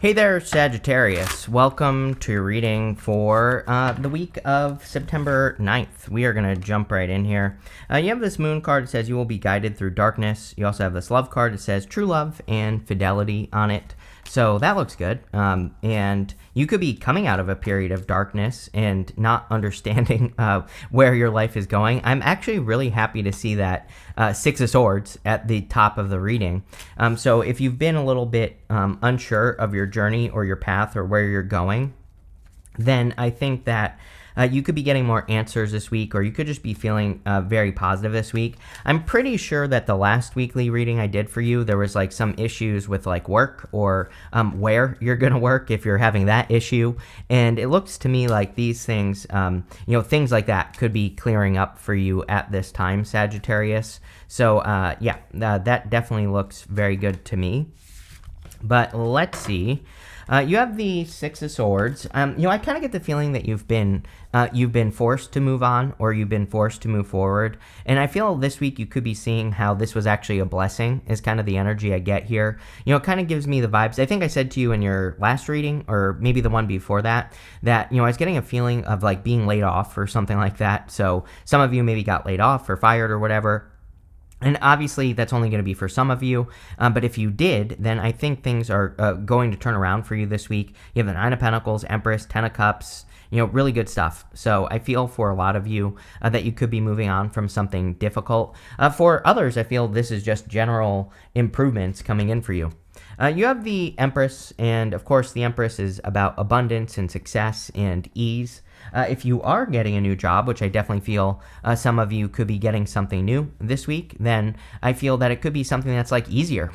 Hey there, Sagittarius. Welcome to your reading for the week of September 9th. We are going to jump right in here. You have this moon card that says you will be guided through darkness. You also have this love card that says true love and fidelity on it. So that looks good. And you could be coming out of a period of darkness and not understanding where your life is going. I'm actually really happy to see that Six of Swords at the top of the reading. So if you've been a little bit unsure of your journey or your path or where you're going, then I think that you could be getting more answers this week, or you could just be feeling very positive this week. I'm pretty sure that the last weekly reading I did for you, there was like some issues with like work or where you're going to work if you're having that issue. And it looks to me like these things, things like that could be clearing up for you at this time, Sagittarius. So that definitely looks very good to me. But let's see. You have the Six of Swords. I kind of get the feeling that you've been forced to move on, or you've been forced to move forward. And I feel this week you could be seeing how this was actually a blessing, is kind of the energy I get here. It kind of gives me the vibes. I think I said to you in your last reading, or maybe the one before that I was getting a feeling of like being laid off or something like that. So some of you maybe got laid off or fired or whatever. And obviously, that's only going to be for some of you. But if you did, then I think things are going to turn around for you this week. You have the Nine of Pentacles, Empress, Ten of Cups, really good stuff. So I feel for a lot of you that you could be moving on from something difficult. For others, I feel this is just general improvements coming in for you. You have the Empress, and of course, the Empress is about abundance and success and ease. If you are getting a new job, which I definitely feel some of you could be getting something new this week, then I feel that it could be something that's like easier.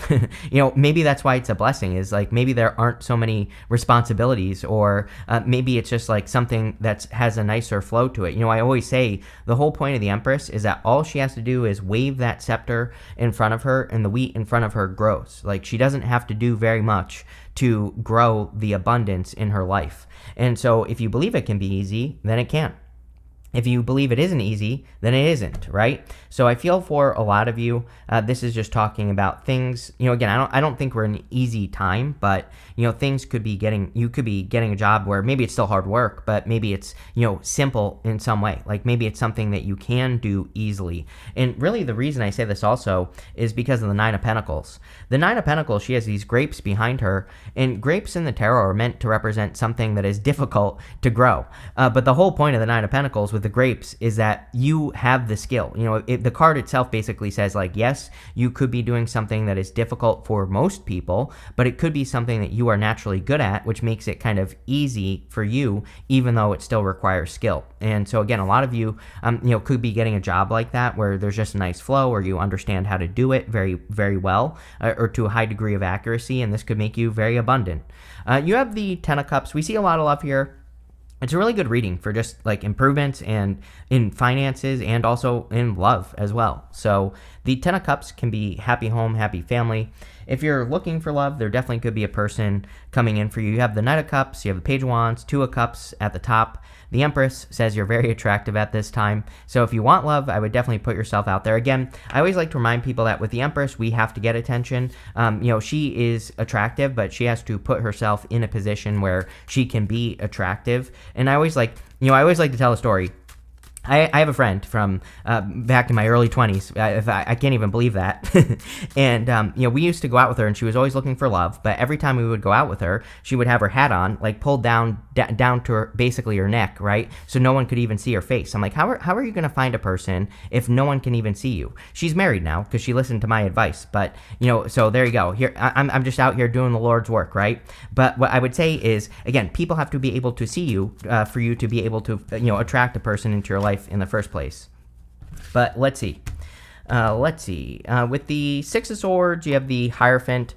Maybe that's why it's a blessing, is like maybe there aren't so many responsibilities, or maybe it's just like something that has a nicer flow to it. I always say the whole point of the Empress is that all she has to do is wave that scepter in front of her, and the wheat in front of her grows. Like, she doesn't have to do very much to grow the abundance in her life. And so if you believe it can be easy, then it can. If you believe it isn't easy, then it isn't, right? So I feel for a lot of you, this is just talking about things. Again, I don't think we're in an easy time, but things could be you could be getting a job where maybe it's still hard work, but maybe it's simple in some way. Like maybe it's something that you can do easily. And really, the reason I say this also is because of the Nine of Pentacles. The Nine of Pentacles, she has these grapes behind her, and grapes in the tarot are meant to represent something that is difficult to grow. But the whole point of the Nine of Pentacles with the grapes is that you have the skill. The card itself basically says, like, yes, you could be doing something that is difficult for most people, but it could be something that you are naturally good at, which makes it kind of easy for you, even though it still requires skill. And so again, a lot of you, could be getting a job like that where there's just a nice flow, or you understand how to do it very, very well, or to a high degree of accuracy, and this could make you very abundant. You have the Ten of Cups. We see a lot of love here. It's a really good reading for just like improvements and in finances and also in love as well. So the Ten of Cups can be happy home, happy family. If you're looking for love, there definitely could be a person coming in for you. You have the Knight of Cups, you have the Page of Wands, Two of Cups at the top. The Empress says you're very attractive at this time. So if you want love, I would definitely put yourself out there. Again, I always like to remind people that with the Empress, we have to get attention. She is attractive, but she has to put herself in a position where she can be attractive. And I always like to tell a story. I have a friend from back in my early 20s. I can't even believe that. And, we used to go out with her, and she was always looking for love. But every time we would go out with her, she would have her hat on, like pulled down to her, basically her neck, right? So no one could even see her face. I'm like, how are you going to find a person if no one can even see you? She's married now because she listened to my advice. But, so there you go. Here, I'm just out here doing the Lord's work, right? But what I would say is, again, people have to be able to see you for you to be able to, attract a person into your life in the first place. But let's see. With the Six of Swords, you have the Hierophant.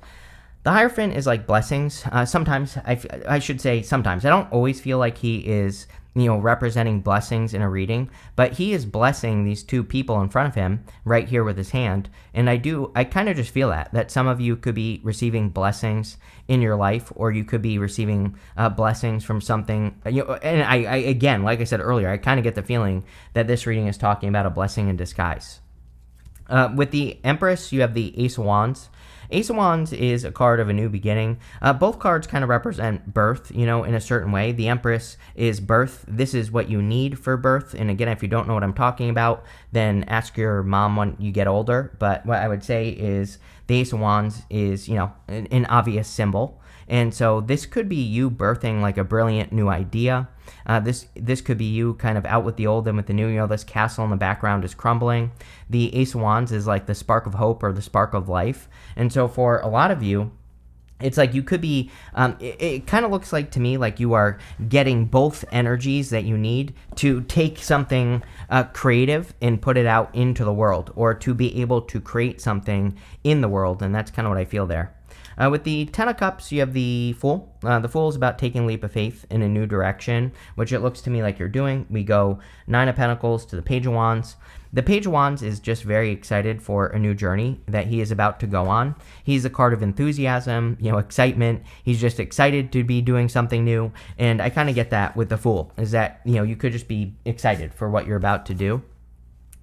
The Hierophant is like blessings. Sometimes, I should say sometimes. I don't always feel like he is, representing blessings in a reading, but he is blessing these two people in front of him right here with his hand. And I kind of just feel that some of you could be receiving blessings in your life, or you could be receiving blessings from something, and I again, like I said earlier, I kind of get the feeling that this reading is talking about a blessing in disguise. With the Empress, you have the Ace of Wands. Ace of Wands is a card of a new beginning. Both cards kind of represent birth, in a certain way. The Empress is birth. This is what you need for birth. And again, if you don't know what I'm talking about, then ask your mom when you get older. But what I would say is the Ace of Wands is, an obvious symbol. And so this could be you birthing like a brilliant new idea. This could be you kind of out with the old and with the new. This castle in the background is crumbling. The Ace of Wands is like the spark of hope or the spark of life. And so for a lot of you, it's like you could be, it kind of looks like to me like you are getting both energies that you need to take something creative and put it out into the world, or to be able to create something in the world. And that's kind of what I feel there. With the Ten of Cups, you have the Fool. The Fool is about taking a leap of faith in a new direction, which it looks to me like you're doing. We go Nine of Pentacles to the Page of Wands. The Page of Wands is just very excited for a new journey that he is about to go on. He's a card of enthusiasm, excitement. He's just excited to be doing something new. And I kind of get that with the Fool, is that, you could just be excited for what you're about to do.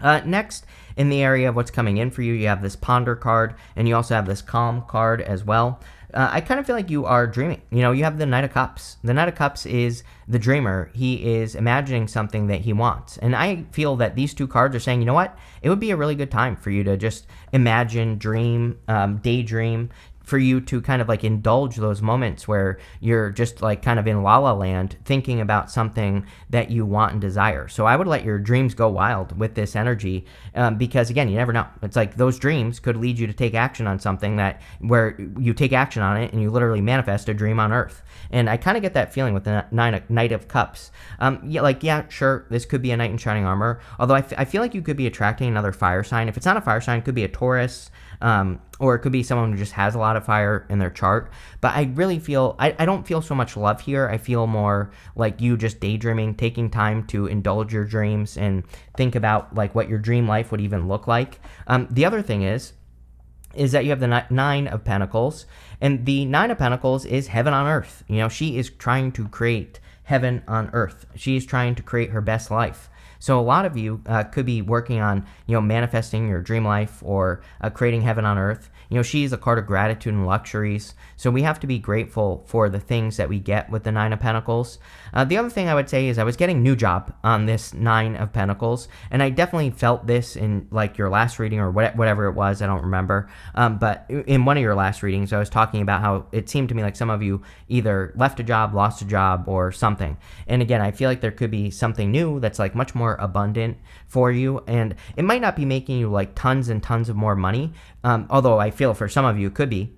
Next, in the area of what's coming in for you, you have this Ponder card, and you also have this Calm card as well. I kind of feel like you are dreaming. You have the Knight of Cups. The Knight of Cups is the dreamer. He is imagining something that he wants. And I feel that these two cards are saying, you know what? It would be a really good time for you to just imagine, dream, daydream, for you to kind of like indulge those moments where you're just like kind of in la la land thinking about something that you want and desire. So I would let your dreams go wild with this energy, because again, you never know. It's like those dreams could lead you to take action on something where you take action on it and you literally manifest a dream on earth. And I kind of get that feeling with the Knight of Cups. Yeah, sure, this could be a knight in shining armor, although I feel like you could be attracting another fire sign. If it's not a fire sign, it could be a Taurus, or it could be someone who just has a lot of fire in their chart. But I really feel, I don't feel so much love here. I feel more like you just daydreaming, taking time to indulge your dreams and think about like what your dream life would even look like. The other thing is that you have the Nine of Pentacles, and the Nine of Pentacles is heaven on earth. She is trying to create heaven on earth. She is trying to create her best life. So a lot of you could be working on, manifesting your dream life or creating heaven on earth. She is a card of gratitude and luxuries. So we have to be grateful for the things that we get with the Nine of Pentacles. The other thing I would say is I was getting new job on this Nine of Pentacles, and I definitely felt this in like your last reading or whatever it was. I don't remember. But in one of your last readings, I was talking about how it seemed to me like some of you either left a job, lost a job, or something. And again, I feel like there could be something new that's like much more abundant for you, and it might not be making you like tons and tons of more money, although I feel for some of you it could be,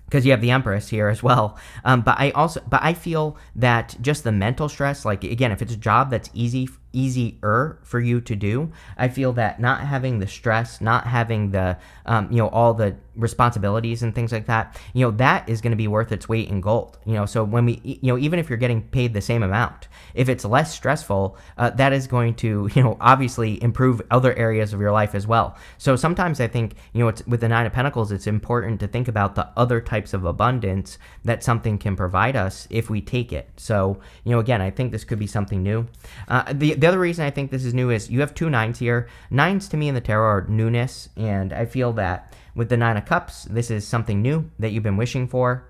because you have the Empress here as well. But I feel that just the mental stress, like again, if it's a job that's easier for you to do, I feel that not having the stress, not having the all the responsibilities and things like that, that is going to be worth its weight in gold. So when we, even if you're getting paid the same amount, if it's less stressful, that is going to, obviously improve other areas of your life as well. So sometimes I think, it's with the Nine of Pentacles, it's important to think about the other types of abundance that something can provide us if we take it. So, again, I think this could be something new. The other reason I think this is new is you have two nines here. Nines to me in the tarot are newness, and I feel that with the Nine of Cups, this is something new that you've been wishing for.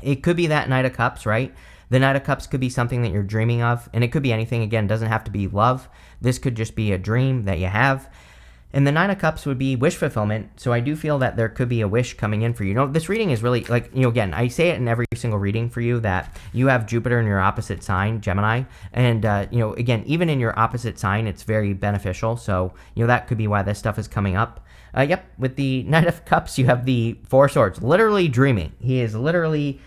It could be that Knight of Cups, right? The Knight of Cups could be something that you're dreaming of, and it could be anything. Again, it doesn't have to be love. This could just be a dream that you have. And the Nine of Cups would be wish fulfillment. So I do feel that there could be a wish coming in for you. This reading is really like, again, I say it in every single reading for you that you have Jupiter in your opposite sign, Gemini. And, again, even in your opposite sign, it's very beneficial. So, that could be why this stuff is coming up. With the Knight of Cups, you have the Four Swords, literally dreaming. He is literally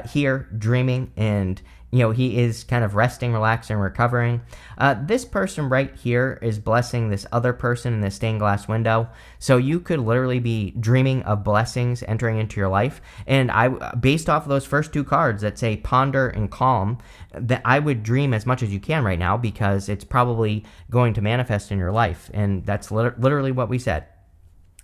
here dreaming, and he is kind of resting, relaxing, recovering. This person right here is blessing this other person in this stained glass window. So you could literally be dreaming of blessings entering into your life. And based off of those first two cards that say ponder and calm, that I would dream as much as you can right now, because it's probably going to manifest in your life. And that's literally what we said.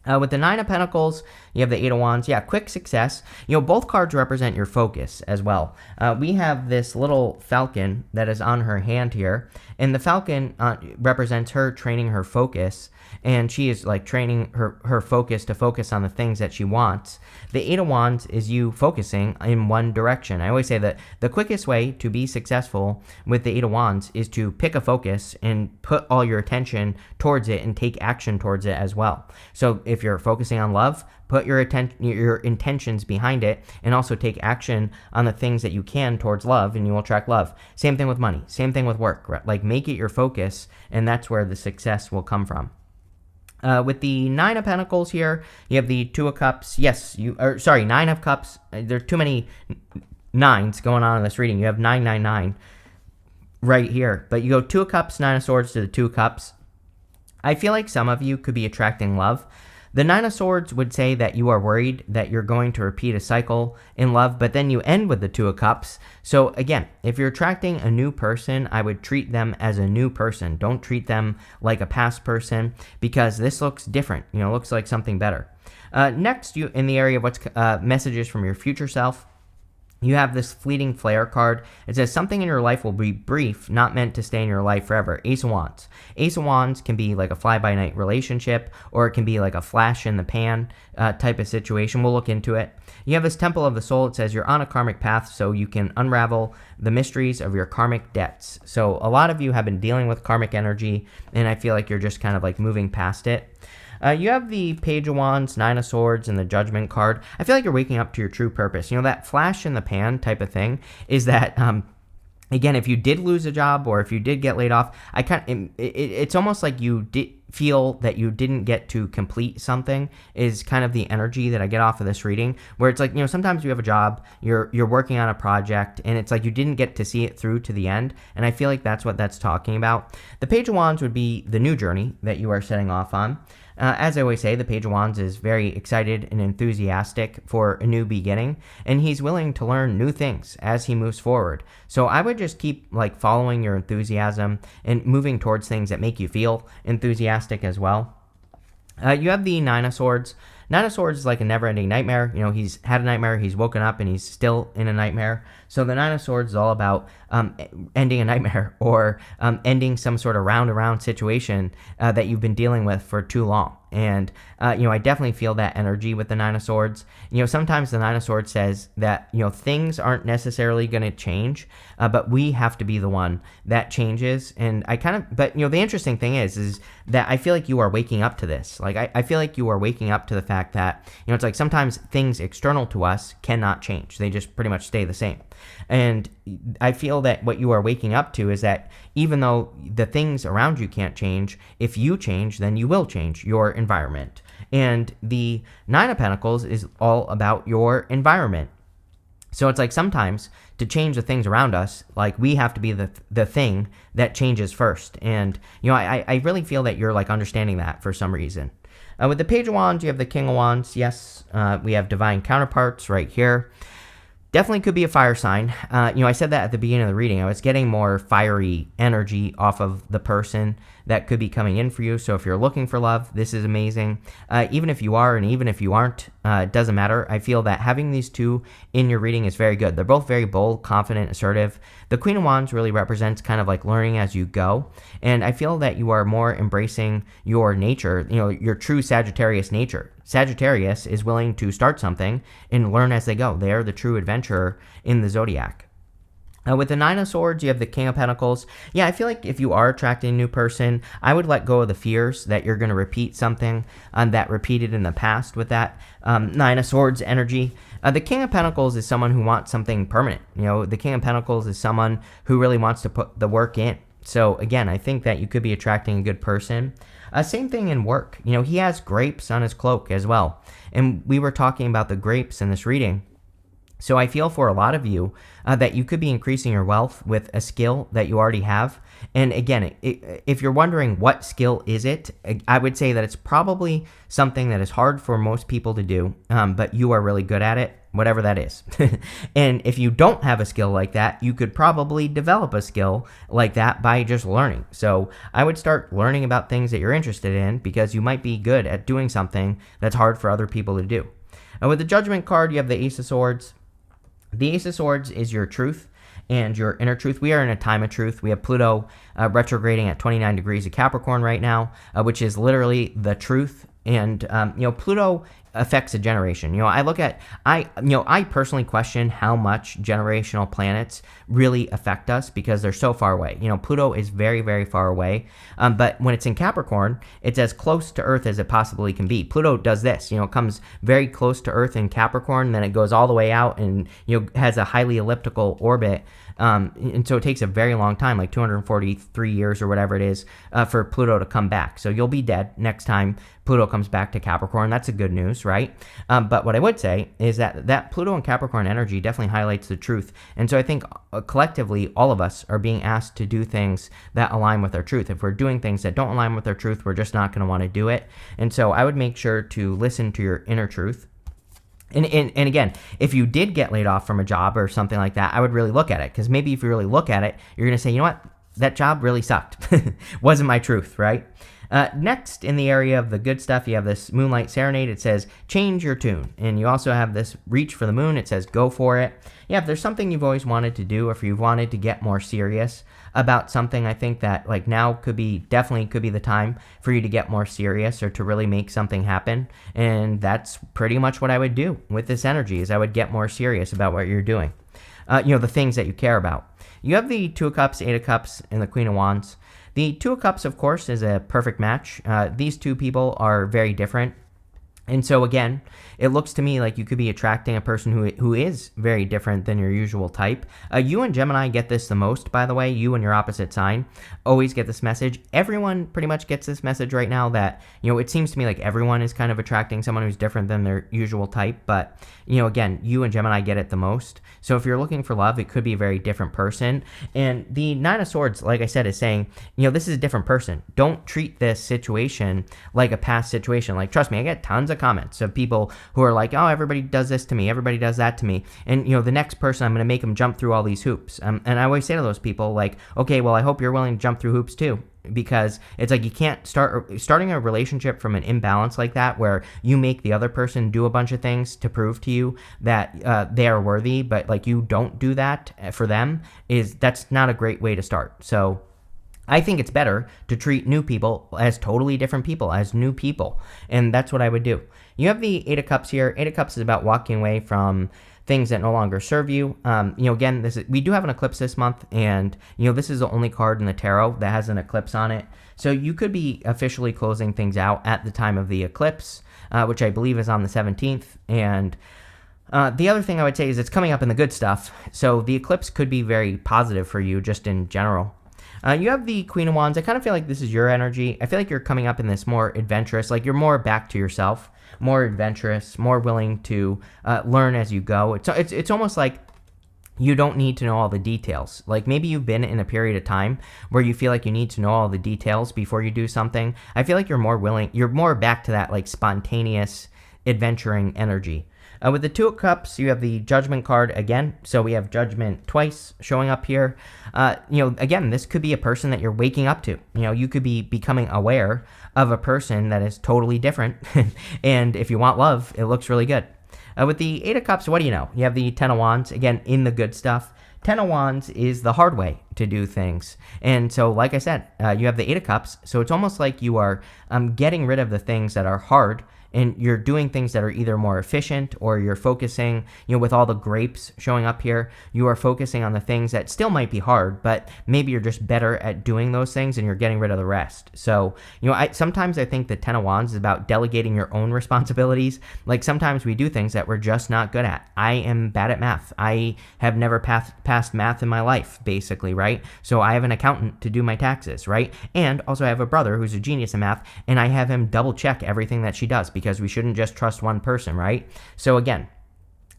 With the Nine of Pentacles, You have the Eight of Wands. Yeah, quick success. Both cards represent your focus as well. We have this little falcon that is on her hand here, and the falcon represents her training her focus, and she is like training her focus to focus on the things that she wants. The Eight of Wands is you focusing in one direction. I always say that the quickest way to be successful with the Eight of Wands is to pick a focus and put all your attention towards it and take action towards it as well. So if you're focusing on love, put your intentions behind it, and also take action on the things that you can towards love, and you will attract love. Same thing with money. Same thing with work. Right? Like, make it your focus, and that's where the success will come from. With the Nine of Pentacles here, you have the Two of Cups. Yes, Nine of Cups. There are too many nines going on in this reading. You have 999 right here. But you go Two of Cups, Nine of Swords to the Two of Cups. I feel like some of you could be attracting love. The Nine of Swords would say that you are worried that you're going to repeat a cycle in love, but then you end with the Two of Cups. So again, if you're attracting a new person, I would treat them as a new person. Don't treat them like a past person, because this looks different. Looks like something better. Next, in the area of what's messages from your future self, you have this fleeting flare card. It says something in your life will be brief, not meant to stay in your life forever. Ace of Wands. Ace of Wands can be like a fly-by-night relationship, or it can be like a flash in the pan type of situation. We'll look into it. You have this Temple of the Soul. It says you're on a karmic path, so you can unravel the mysteries of your karmic debts. So a lot of you have been dealing with karmic energy, and I feel like you're just kind of like moving past it. You have the Page of Wands, Nine of Swords, and the Judgment card. I feel like you're waking up to your true purpose. That flash in the pan type of thing is that, again, if you did lose a job or if you did get laid off, it's almost like you did feel that you didn't get to complete something, is kind of the energy that I get off of this reading, where it's like, sometimes you have a job, you're working on a project, and it's like you didn't get to see it through to the end, and I feel like that's what that's talking about. The Page of Wands would be the new journey that you are setting off on. As I always say, the Page of Wands is very excited and enthusiastic for a new beginning, and he's willing to learn new things as he moves forward. So I would just keep following your enthusiasm and moving towards things that make you feel enthusiastic as well. You have the Nine of Swords. Nine of Swords is like a never-ending nightmare. He's had a nightmare, he's woken up, and he's still in a nightmare. So the Nine of Swords is all about ending a nightmare, or ending some sort of round-around situation that you've been dealing with for too long. And, I definitely feel that energy with the Nine of Swords. Sometimes the Nine of Swords says that, things aren't necessarily going to change, but we have to be the one that changes. And but the interesting thing is that I feel like you are waking up to this. Like, I feel like you are waking up to the fact that, it's like sometimes things external to us cannot change. They just pretty much stay the same. And I feel that what you are waking up to is that even though the things around you can't change, if you change, then you will change your environment. And the Nine of Pentacles is all about your environment. So it's like sometimes to change the things around us, like we have to be the thing that changes first. And, I really feel that you're understanding that for some reason. With the Page of Wands, you have the King of Wands. Yes, we have divine counterparts right here. Definitely could be a fire sign. I said that at the beginning of the reading. I was getting more fiery energy off of the person that could be coming in for you. So if you're looking for love, this is amazing. Even if you are and even if you aren't, it doesn't matter. I feel that having these two in your reading is very good. They're both very bold, confident, assertive. The Queen of Wands really represents kind of like learning as you go. And I feel that you are more embracing your nature, your true Sagittarius nature. Sagittarius is willing to start something and learn as they go. They are the true adventurer in the zodiac. With the Nine of Swords, you have the King of Pentacles. Yeah, I feel like if you are attracting a new person, I would let go of the fears that you're going to repeat something that repeated in the past with that Nine of Swords energy. The King of Pentacles is someone who wants something permanent. The King of Pentacles is someone who really wants to put the work in. So again, I think that you could be attracting a good person. Same thing in work. He has grapes on his cloak as well. And we were talking about the grapes in this reading. So I feel for a lot of you that you could be increasing your wealth with a skill that you already have. And again, if you're wondering what skill is it, I would say that it's probably something that is hard for most people to do, but you are really good at it, whatever that is. And if you don't have a skill like that, you could probably develop a skill like that by just learning. So I would start learning about things that you're interested in, because you might be good at doing something that's hard for other people to do. With the Judgment card, you have the Ace of Swords. The Ace of Swords is your truth and your inner truth. We are in a time of truth. We have Pluto retrograding at 29 degrees of Capricorn right now, which is literally the truth. And, Pluto affects a generation. I personally question how much generational planets really affect us because they're so far away. Pluto is very, very far away. But when it's in Capricorn, it's as close to Earth as it possibly can be. Pluto does this, it comes very close to Earth in Capricorn, then it goes all the way out and, has a highly elliptical orbit. And so it takes a very long time, like 243 years or whatever it is, for Pluto to come back. So you'll be dead next time Pluto comes back to Capricorn. That's a good news, right? But what I would say is that Pluto and Capricorn energy definitely highlights the truth. And so I think collectively, all of us are being asked to do things that align with our truth. If we're doing things that don't align with our truth, we're just not going to want to do it. And so I would make sure to listen to your inner truth. And again, if you did get laid off from a job or something like that, I would really look at it. Because maybe if you really look at it, you're going to say, you know what? That job really sucked. Wasn't my truth, right? Next, in the area of the good stuff, you have this Moonlight Serenade. It says, change your tune. And you also have this Reach for the Moon. It says, go for it. Yeah, if there's something you've always wanted to do, or if you've wanted to get more serious about something, I think that now definitely could be the time for you to get more serious or to really make something happen. And that's pretty much what I would do with this energy, is I would get more serious about what you're doing. The things that you care about. You have the Two of Cups, Eight of Cups, and the Queen of Wands. The Two of Cups, of course, is a perfect match. These two people are very different. And so, again, it looks to me like you could be attracting a person who is very different than your usual type. You and Gemini get this the most, by the way. You and your opposite sign always get this message. Everyone pretty much gets this message right now that, it seems to me like everyone is kind of attracting someone who's different than their usual type. But, again, you and Gemini get it the most. So if you're looking for love, it could be a very different person. And the Nine of Swords, like I said, is saying, this is a different person. Don't treat this situation like a past situation. Like, trust me, I get tons of comments of people who are like, oh, everybody does this to me, everybody does that to me, and the next person, I'm going to make them jump through all these hoops. And I always say to those people, like, okay, well, I hope you're willing to jump through hoops too, because it's like you can't starting a relationship from an imbalance like that, where you make the other person do a bunch of things to prove to you that they are worthy, but you don't do that for them. That's not a great way to start. So I think it's better to treat new people as totally different people, as new people. And that's what I would do. You have the Eight of Cups here. Eight of Cups is about walking away from things that no longer serve you. Again, we do have an eclipse this month, and this is the only card in the tarot that has an eclipse on it. So you could be officially closing things out at the time of the eclipse, which I believe is on the 17th. And the other thing I would say is it's coming up in the good stuff. So the eclipse could be very positive for you just in general. You have the Queen of Wands. I kind of feel like this is your energy. I feel like you're coming up in this more adventurous, like you're more back to yourself, more adventurous, more willing to learn as you go. It's almost like you don't need to know all the details. Like maybe you've been in a period of time where you feel like you need to know all the details before you do something. I feel like you're more back to that like spontaneous adventuring energy. With the Two of Cups, you have the Judgment card again. So we have Judgment twice showing up here. Again, this could be a person that you're waking up to. You could be becoming aware of a person that is totally different. And if you want love, it looks really good. With the Eight of Cups, what do you know? You have the Ten of Wands, again, in the good stuff. Ten of Wands is the hard way to do things. And so, like I said, you have the Eight of Cups. So it's almost like you are getting rid of the things that are hard, and you're doing things that are either more efficient, or you're focusing, with all the grapes showing up here, you are focusing on the things that still might be hard, but maybe you're just better at doing those things and you're getting rid of the rest. So, sometimes I think the Ten of Wands is about delegating your own responsibilities. Like sometimes we do things that we're just not good at. I am bad at math. I have never passed math in my life, basically, right? So I have an accountant to do my taxes, right? And also I have a brother who's a genius in math, and I have him double check everything that she does, because we shouldn't just trust one person, right? So again,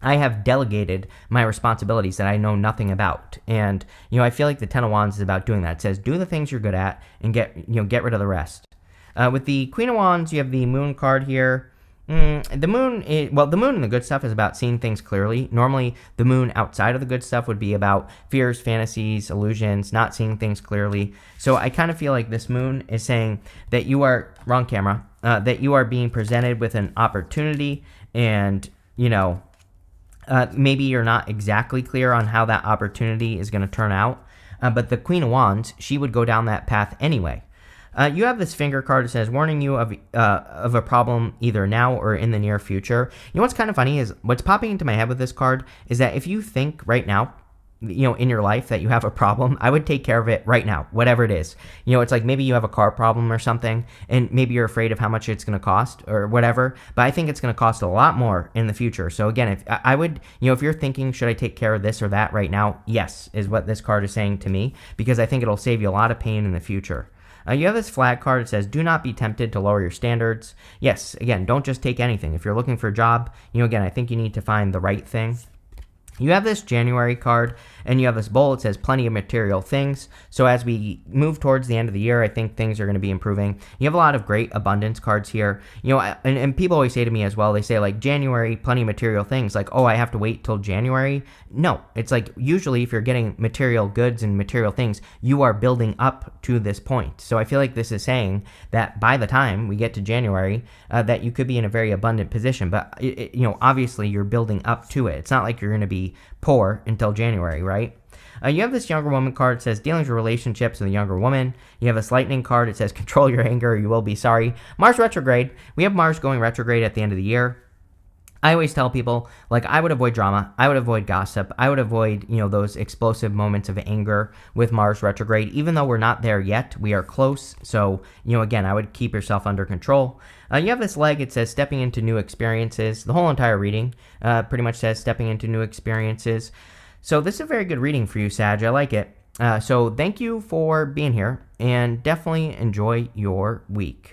I have delegated my responsibilities that I know nothing about. And, I feel like the Ten of Wands is about doing that. It says, do the things you're good at and get rid of the rest. With the Queen of Wands, you have the Moon card here. The moon in the good stuff is about seeing things clearly. Normally, the moon outside of the good stuff would be about fears, fantasies, illusions, not seeing things clearly. So I kind of feel like this moon is saying that you are, wrong camera, that you are being presented with an opportunity, and you know, maybe you're not exactly clear on how that opportunity is going to turn out. But the Queen of Wands, she would go down that path anyway. You have this finger card that says warning you of a problem either now or in the near future. You know what's kind of funny is what's popping into my head with this card is that if you think right now, in your life that you have a problem, I would take care of it right now, whatever it is. It's like maybe you have a car problem or something, and maybe you're afraid of how much it's going to cost or whatever, but I think it's going to cost a lot more in the future. So again, if I would, if you're thinking, should I take care of this or that right now? Yes, is what this card is saying to me, because I think it'll save you a lot of pain in the future. You have this flag card that says, do not be tempted to lower your standards. Yes, again, don't just take anything. If you're looking for a job, again, I think you need to find the right thing. You have this January card, and you have this bowl. It says plenty of material things. So as we move towards the end of the year, I think things are going to be improving. You have a lot of great abundance cards here. And people always say to me as well, they say like January, plenty of material things. Like, oh, I have to wait till January. No, it's like usually if you're getting material goods and material things, you are building up to this point. So I feel like this is saying that by the time we get to January, that you could be in a very abundant position. But, obviously you're building up to it. It's not like you're going to be poor until January, right? You have this younger woman card that says dealings with relationships with a younger woman. You have this lightning card that says control your anger or you will be sorry. Mars retrograde. We have Mars going retrograde at the end of the year. I always tell people, like, I would avoid drama. I would avoid gossip. I would avoid, those explosive moments of anger with Mars retrograde. Even though we're not there yet, we are close. So, again, I would keep yourself under control. You have this leg. It says stepping into new experiences. The whole entire reading pretty much says stepping into new experiences. So this is a very good reading for you, Sag. I like it. So thank you for being here, and definitely enjoy your week.